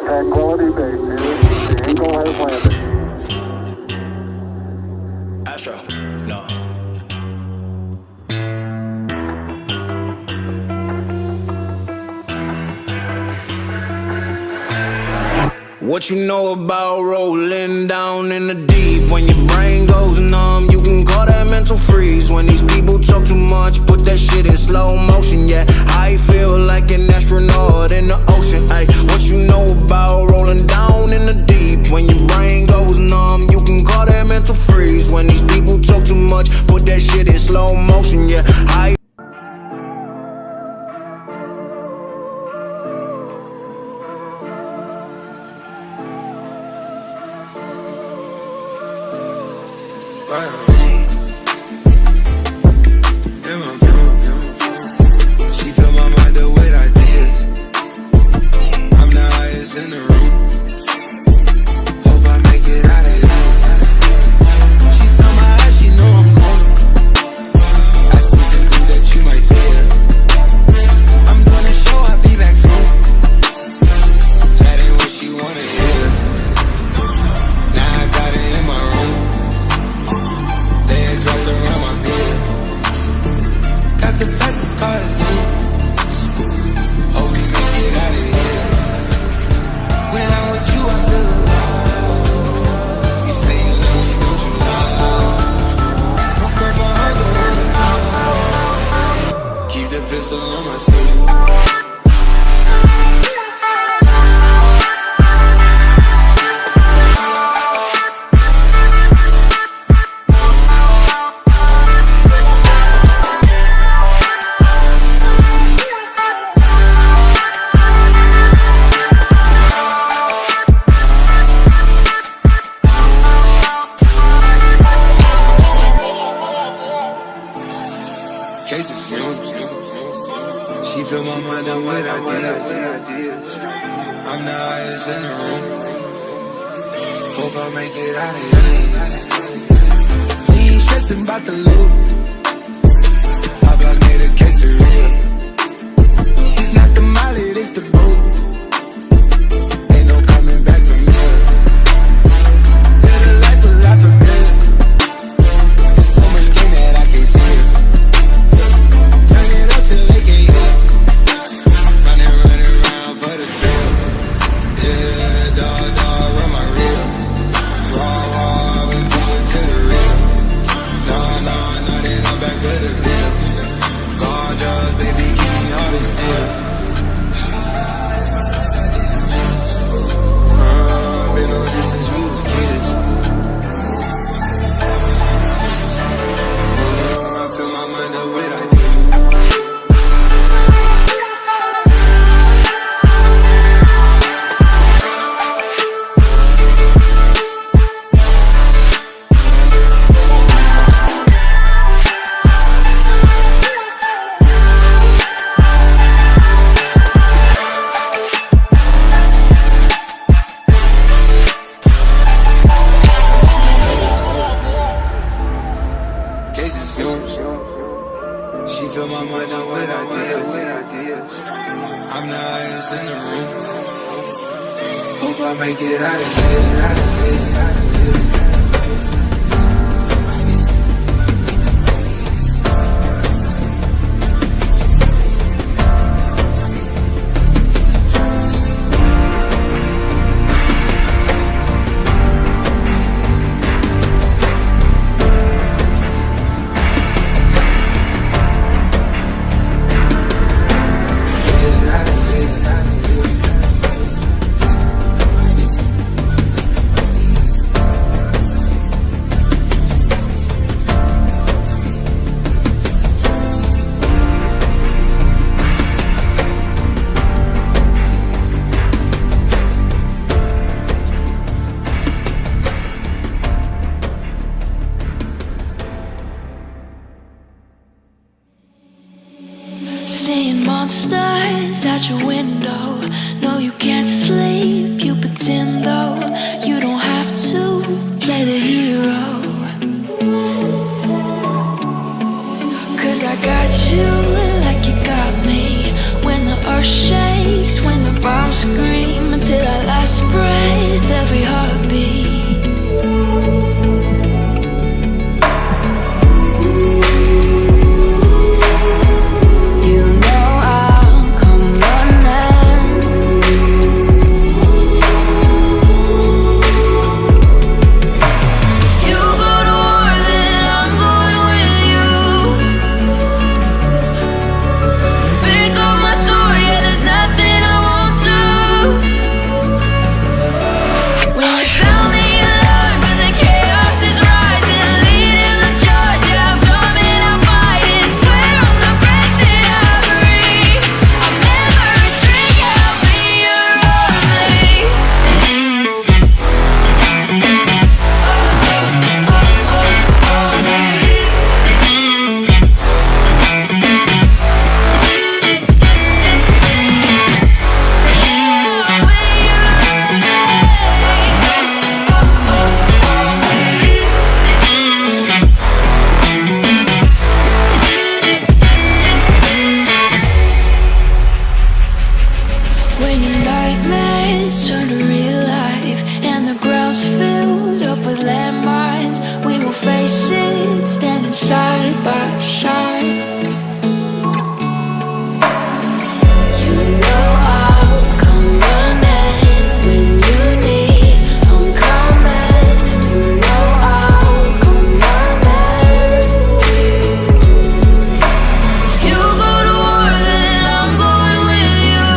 Tranquility Base, the Eagle has landed. Astro, no. What you know about rolling down in the deep? When your brain goes numb, you can call that mental freeze. When these people talk too much, put that shit in slow motion. Yeah, I feel like an astronaut in the ocean. Ay, what you know about rolling down in the deep? When your brain goes numb, you can call that mental freeze. When these people talk too much, put that shit in slow motion. Yeah, I She fill my mind up with ideas. I'm the highest in the room. Hope I make it out of here. She saw my eyes, she know I'm gone. I see some things that you might fear. I'm doing a show, I'll be back soon. That ain't what she wanna hear. Now I got it in my room. Legs wrapped around my bed. Got the fastest car to see. Hope we make it out of here. When I'm with you, I feel alive. You say you love me, don't you lie? Don't curve my heart, don't wanna die. Keep the pistol on my sleeve. Cases fumes. She fill my mind up with ideas. I'm the highest in the room. Hope I make it out of here. We ain't stressing about the loot. I block made a quesadilla. It's not the molly, it's the boot. Ain't no coming back from here. Live the life a lot familiar. There's so much game that I can't see it. Turn it up till they can't hear. Running around for the thrill. Yeah, dog, run my reel. Raw, I've been going to the real. Nah, then I'm back of the bill. Gorgeous, baby, keep me hard and still. Been on this since we was kids. I fill my mind up with ideas. Cases fumes. She fill my mind up with ideas. I'm the highest in the room. Hope I make it out of here. Seeing monsters out your window. No, you can't sleep, you pretend though. You don't have to play the hero. 'Cause I got you like you got me. When the earth shakes, when the bombs scream, until I When your nightmares turn to real life and the ground's filled up with landmines, we will face it standing side by side. You know I'll come running when you need. I'm coming. You know I'll come running. If you go to war, then I'm going with you.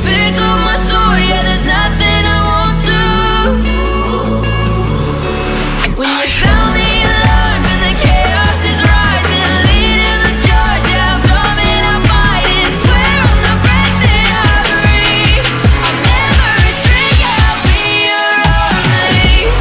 Pick up my sword, yeah, there's nothing I won't do. When you sound the alarm and the chaos is rising, leading the charge, yeah, I'm coming, I'm fighting. Swear on the breath that I breathe, I'll never retreat, yeah, I'll be your army.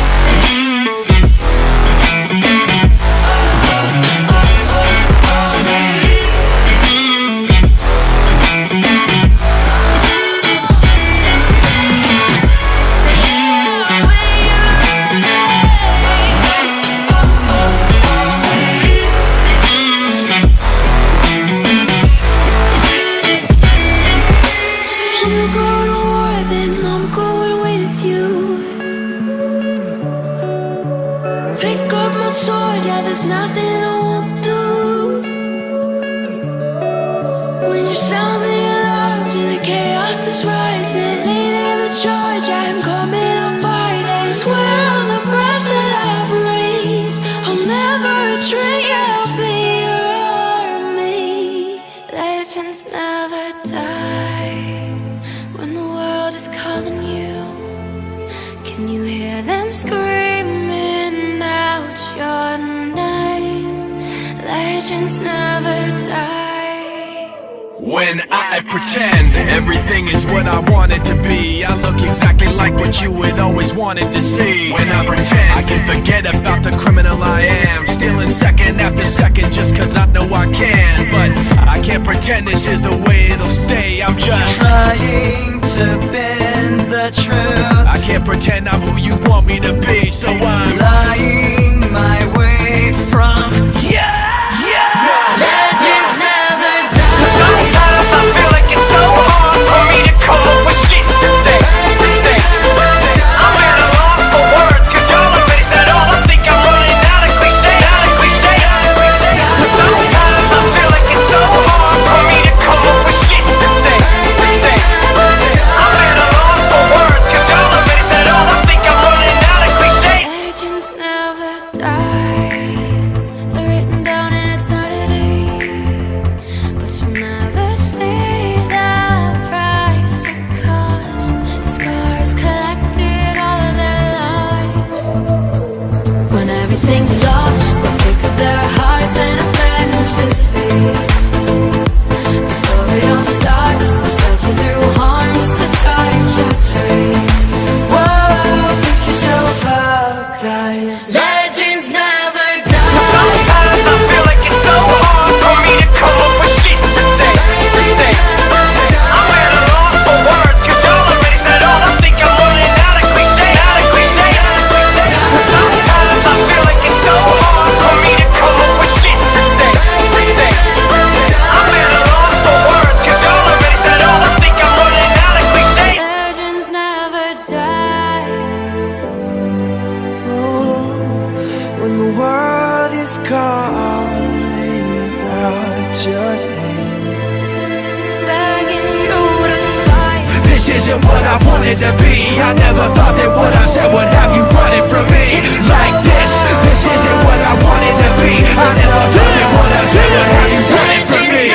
If you go to war, then I'm going with you. Pick up my sword, yeah, there's nothing I won't do. When you sound the alarms and the chaos is rising, leading the charge, I'm coming, I'm fighting. Swear on the breath that I breathe, I'll never retreat, yeah, I'll be your army. Legends never die when the world is calling you. Can you hear them screaming out your name? Legends never die. When I pretend everything is what I want it to be, I look exactly like what you would always wanted to see. When I pretend I can forget about the criminal I am, stealing second after second just cause I know I can. But I can't pretend this is the way it'll stay. I'm just trying to bend the truth. I can't pretend I'm who you want me to be, so I'm lying my way from Legends never die. sometimes I feel like it's so hard for me to come up with shit to say. I'm at a loss for words, cause y'all are based at all. I think I'm running out of cliche. Sometimes I feel like it's so hard for me to come up with shit to say. I'm at a loss for words, cause y'all are based at all. I think I'm running out of cliche. Legends never die. They're written down in eternity, but you'll never see the price it cost. The scars collected all of their lives. When everything's lost, they pick up their hearts and a plans to face. Before it all starts, they'll set you through harms to touch your tree. Whoa, pick yourself up, guys. Legends never die. Sometimes I feel like it's so hard for me to come up with shit to say. I'm at a loss for words, cause y'all already said all. I think I'm running out of cliche. Sometimes I feel like it's so hard for me to come up with shit to say. I'm at a loss for words, cause y'all already said all. I think I'm running out of cliche. Legends never die. when the world is calling out your name. Begging you to fight. This isn't what I wanted to be. I never thought that what I said would have you running from me like this. This isn't what I wanted to be. I never thought that what I said would have you running from me.